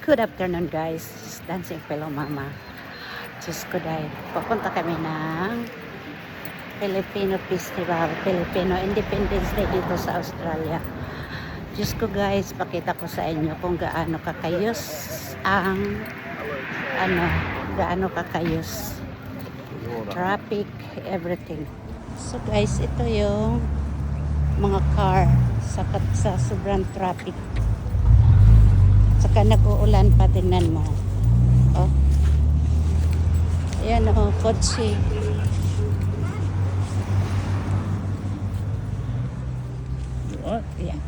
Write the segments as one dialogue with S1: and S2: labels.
S1: Good afternoon guys, Dancing Pillow Mama. Diyos ko dahil papunta kami ng Filipino Festival, Filipino Independence Day dito sa Australia. Diyos ko guys, pakita ko sa inyo kung gaano kakayos ang gaano kakayos traffic, everything. So guys, ito yung mga car sa sobrang traffic. Saka nag-uulan pa, tingnan mo. Oh. Ayan o, kotse. Oh, yeah.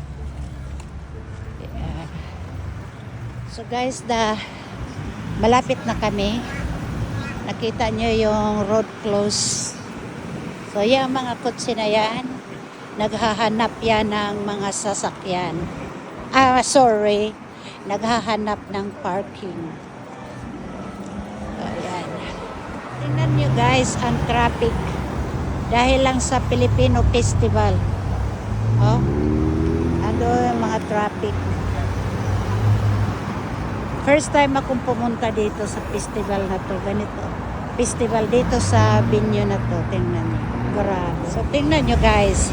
S1: Yeah. So guys, malapit na kami. Nakita nyo yung road close. So yung mga kotse na yan, naghahanap yan ng mga sasakyan. Naghahanap ng parking. Ayan. Tingnan nyo guys ang traffic dahil lang sa Filipino Festival. Oh, ano yung mga traffic. First time akong pumunta dito sa festival na to, ganito. Festival dito sa venue na to, tingnan nyo. Grabe. So tingnan nyo guys,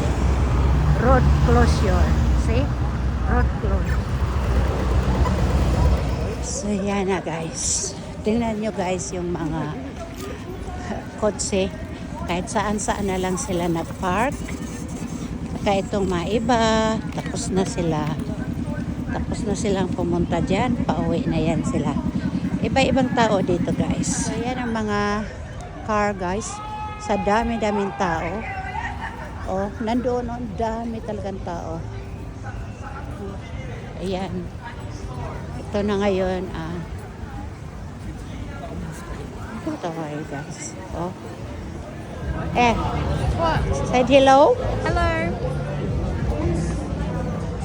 S1: road closure. See? Road closure. So yan na guys. Tingnan nyo guys yung mga kotse. Kahit saan na lang sila nag-park. Saka itong maiba. Tapos na silang pumunta dyan. Pauwi na yan sila. Iba-ibang tao dito guys. So yan ang mga car guys. Sa dami-daming tao. Oh, nandoon ang dami talagang tao. Ayan. Ito na ngayon, ito kayo guys. Oh.
S2: What?
S1: Said hello?
S2: Hello.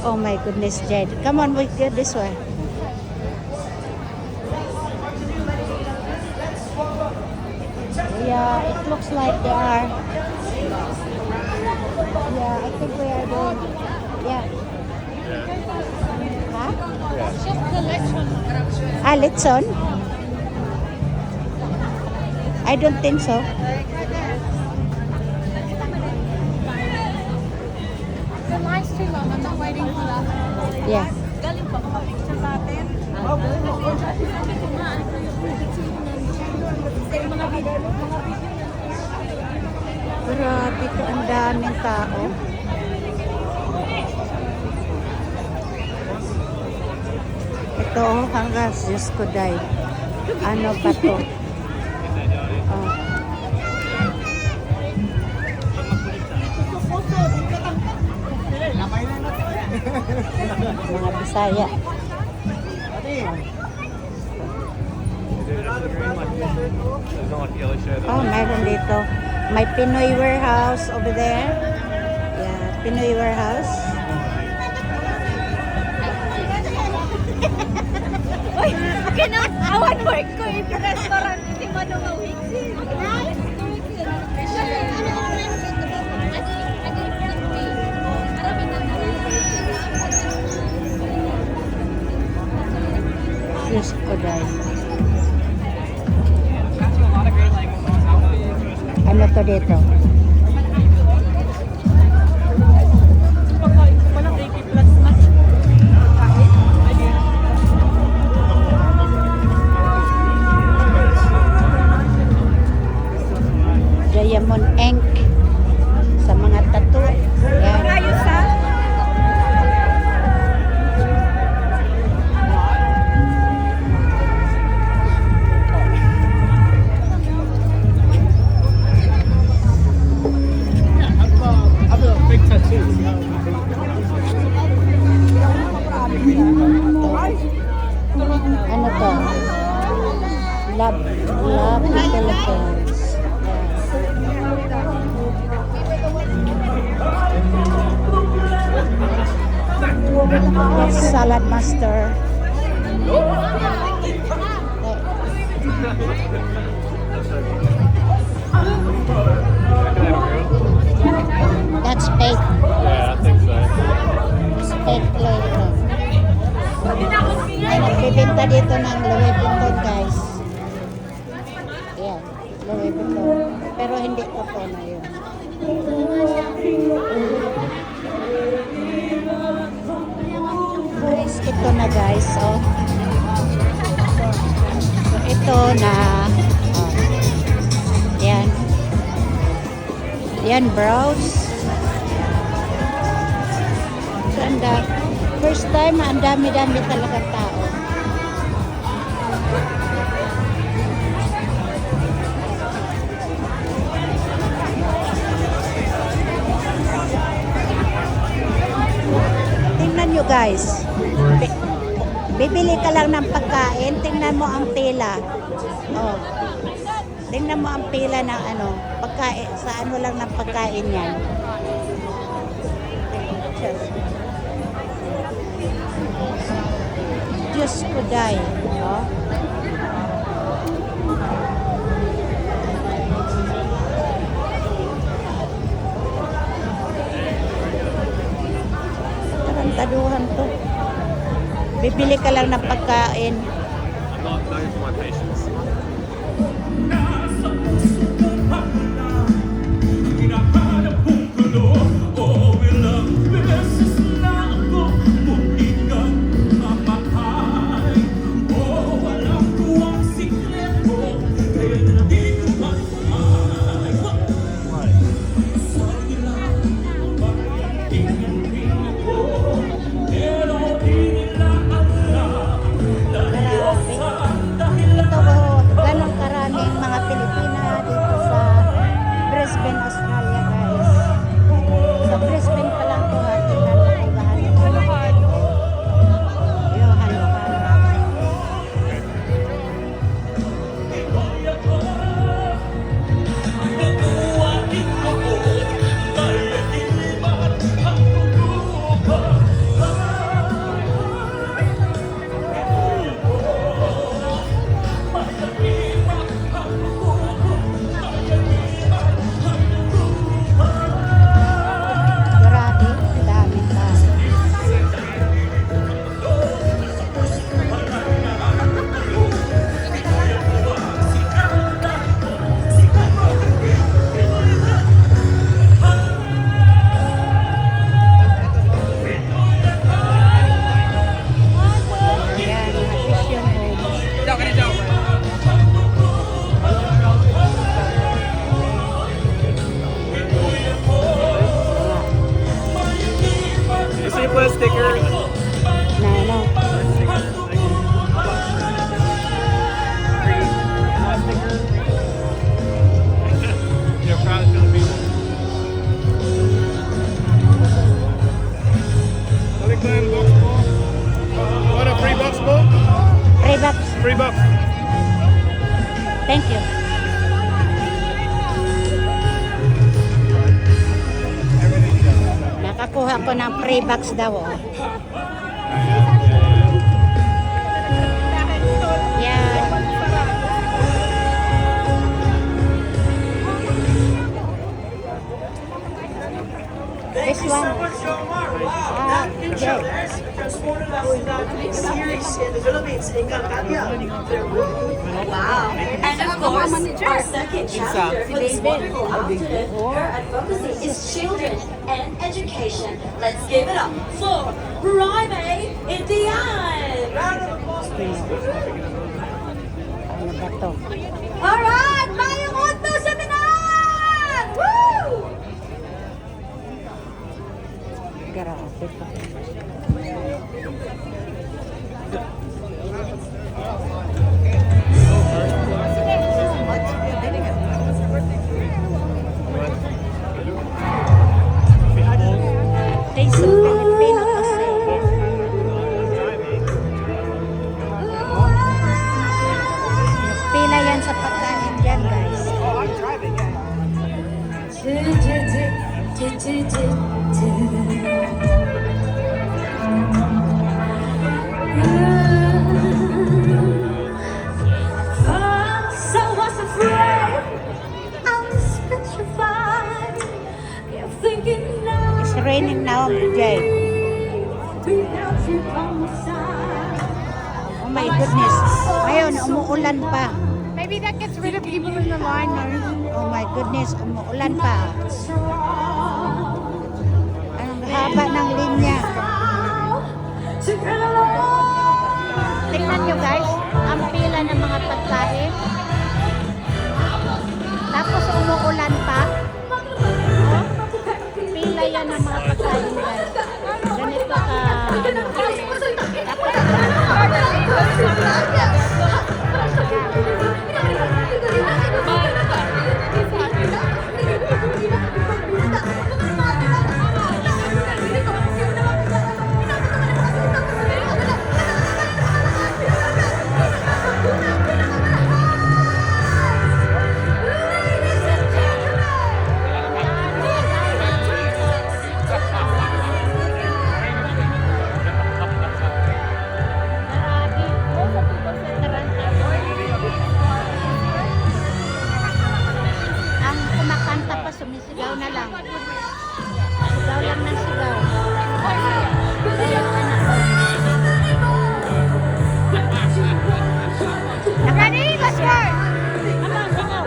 S1: Oh my goodness, Jed. Come on, we get this way. Yeah, it looks like they are. Yeah, I think we are doing. Yeah. Huh?
S2: Just the Lechon.
S1: Litson? I don't think so.
S2: The line's too long. I'm not waiting for that.
S1: Yeah.
S2: Galing pa mga picture natin.
S1: Grabe ko, ang daming tao. Ito, hanggang Diyos ko dahil. Ano ba to? Oh. Mga Bisaya. Oh, meron dito. May Pinoy warehouse over there. Yeah, Pinoy warehouse.
S2: Uy, okay na. Awan work ko in the restaurant. Hindi mo nung awig.
S1: Diyos ko dahil. Ano to dito?
S2: Walang 80 plus na.
S1: Diamond ink sa mga tattoo. Yan.
S2: Ayos ha?
S1: Ano to? Love Philippines. Yes, salad master. That's fake.
S3: Yeah, I think so.
S1: It's fake later.
S2: Pag hindi na ako
S1: May nagbibenta dito ng Louis Vuitton, guys. Yan, Louis Vuitton. Pero hindi totoo na yun. Guys, ito na guys. Oh. So, ito na. Oh. Yan. Yan, browse. Ganda. First time, ang dami-dami talaga tao. Tingnan nyo guys. Bibili ka lang ng pagkain, tingnan mo ang pila. Oh. Tingnan mo ang pila ng ano, pagkain, sa ano lang ng pagkain yan. Diyos ko day. Oh. Tarantaduhan to. Bibili ka lang ng pagkain. Brisbane, Australia guys. Sa Brisbane pa lang to ha. Tingnan mo kung gaano. Yung halo-halo.
S3: Put a sticker.
S1: No.
S3: You're proud of me. What a free bucks book?
S1: Free bucks. Thank you. Nakakuha ko ng free box daw. Oh. Yan. This one. Yes.
S4: Transported us series in the Philippines in Calcutta. Wow. And of course, our second chapter for this wonderful afternoon, her advocacy is children and education. Let's give it up for Raime Indian. Round of applause, please.
S1: Ano ba to?
S4: Alright, mayong unto seminar! Woo!
S1: Grabe pa. Taste of Filipino kasi. Pila yan sa pagkain dyan, guys. It's raining now, Jay. goodness. Ngayon, umuulan pa.
S2: Maybe that gets rid of people in the line, though.
S1: Oh my goodness, umuulan pa. Ang haba ng linya. Tingnan nyo guys, ang pila ng mga pagkain. Tapos umuulan pa. Oh, pila yan ng mga pagkain guys. Ganito ka, ang kumakanta pa sumisigaw na lang. Sigaw lang ng sigaw.
S2: Ready? Let's go!
S1: Come on, sigaw.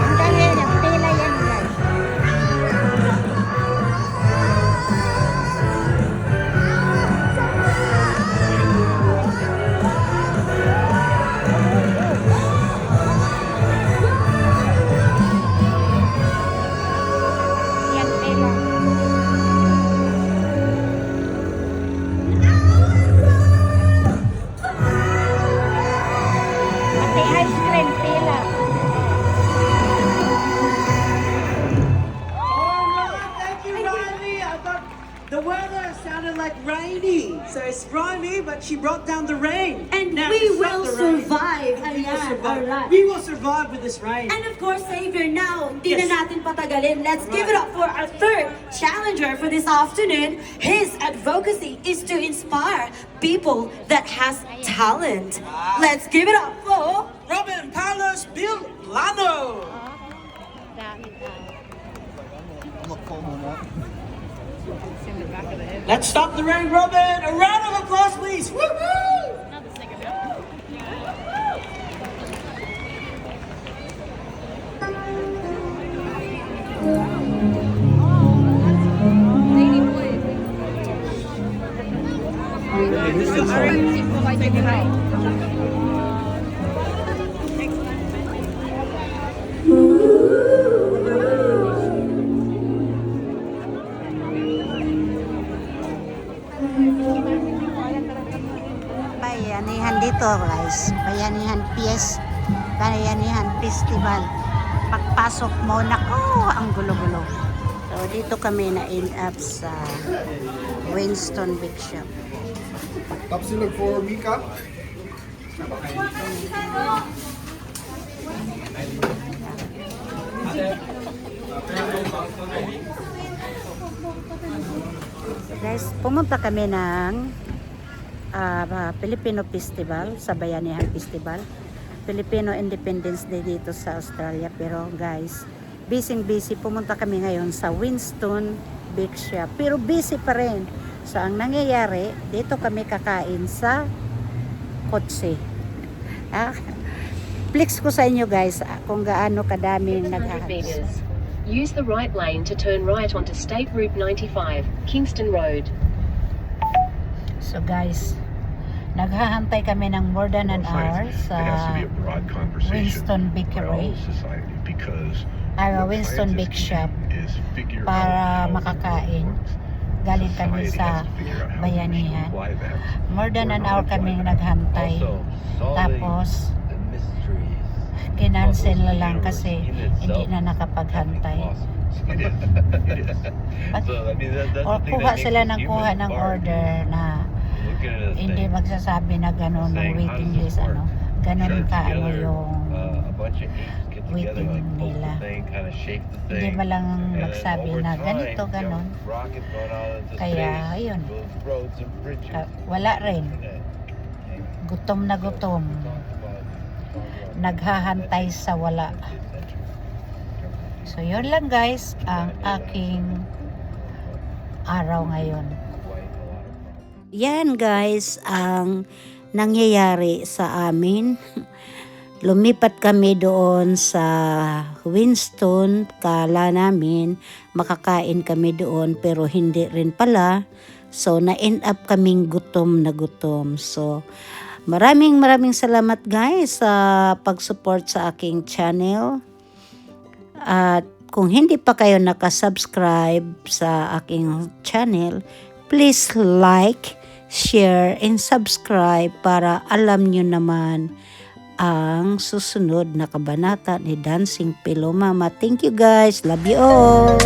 S1: Ang dali yan, pila yan guys. Yan pila. Pati ice cream pila.
S5: Thank you, Riley. I thought the weather sounded like rainy. So it's grimy, but she brought down the rain.
S4: And
S5: Now
S4: we
S5: it's not
S4: will
S5: the rain.
S4: survive.
S5: We will
S4: Ayan,
S5: survive.
S4: alright.
S5: We will survive with this rain.
S4: And of course, Savior, now, hindi
S5: Yes.
S4: na natin patagalin. Let's give it up for our third challenger for this afternoon. His advocacy is to inspire people that has talent. Let's give it up for...
S5: Robin Carlos Bilano.
S1: Dami tao.
S5: Let's stop the rain, Robin. A round of applause, please. Woo-hoo!
S1: Bayanihan dito guys. Bayanihan Bayanihan Festival. Pagpasok mo, nako, ang gulo-gulo. So dito kami na end up sa Winston Big Shop.
S6: Tapsilog for Mika.
S1: So guys, pumunta kami ng Filipino Festival, sa Bayanihan Festival. Filipino Independence Day dito sa Australia. Pero guys, busy pumunta kami ngayon sa Winston Big Shop. Pero busy pa rin. So ang nangyayari, dito kami kakain sa kotse. Flex ko sa inyo guys kung gaano kadaming
S7: 600
S1: naghahalos.
S7: meters. Use the right lane to turn right onto State Route 95, Kingston Road.
S1: So guys, naghahantay kami ng more than an hour sa
S6: It has to be a broad conversation
S1: Winston
S6: for
S1: Bakery,
S6: all society because
S1: Winston Bake Shop
S6: is figure
S1: para
S6: out how
S1: makakain.
S6: it works.
S1: Galing kami
S6: Society
S1: sa
S6: has to figure out how we
S1: Bayanihan.
S6: should apply that
S1: More than
S6: or
S1: an
S6: not
S1: hour
S6: apply
S1: kaming
S6: that.
S1: naghantay. Tapos,
S8: the mysteries.
S1: kinansel na lang kasi hindi na nakapaghantay.
S6: It is. It is.
S8: So I mean that's
S1: O
S8: the thing
S1: kuha
S8: that makes
S1: sila
S8: us
S1: ng
S8: human,
S1: kuha ng
S8: Bart.
S1: order na
S8: Looking at a
S1: hindi
S8: thing,
S1: magsasabi na gano'n ng
S8: saying, how
S1: waiting
S8: does this
S1: list,
S8: work?
S1: ano. Ganun
S8: Shred
S1: ka, ano
S8: together,
S1: yung
S8: a bunch of apes get together,
S1: waiting
S8: like poke
S1: nila.
S8: the thing, kind of shake the
S1: Hindi
S8: thing.
S1: ba lang
S8: And then
S1: magsabi
S8: over
S1: na
S8: time,
S1: ganito,
S8: you know,
S1: ganon.
S8: rocket going out into
S1: Kaya,
S8: space,
S1: ayun.
S8: build roads and bridges.
S1: Wala rin.
S8: And
S1: Gutom na gutom. Naghahantay sa wala. So, yun lang guys, ang aking araw ngayon. Yan guys, ang nangyayari sa amin. Lumipat kami doon sa Winston. Kala namin makakain kami doon pero hindi rin pala. So, na-end up kaming gutom na gutom. So, maraming salamat guys sa pag-support sa aking channel. At kung hindi pa kayo nakasubscribe sa aking channel, please like, share, and subscribe para alam nyo naman ang susunod na kabanata ni Dancing Pillow Mama. Thank you guys. Love you all.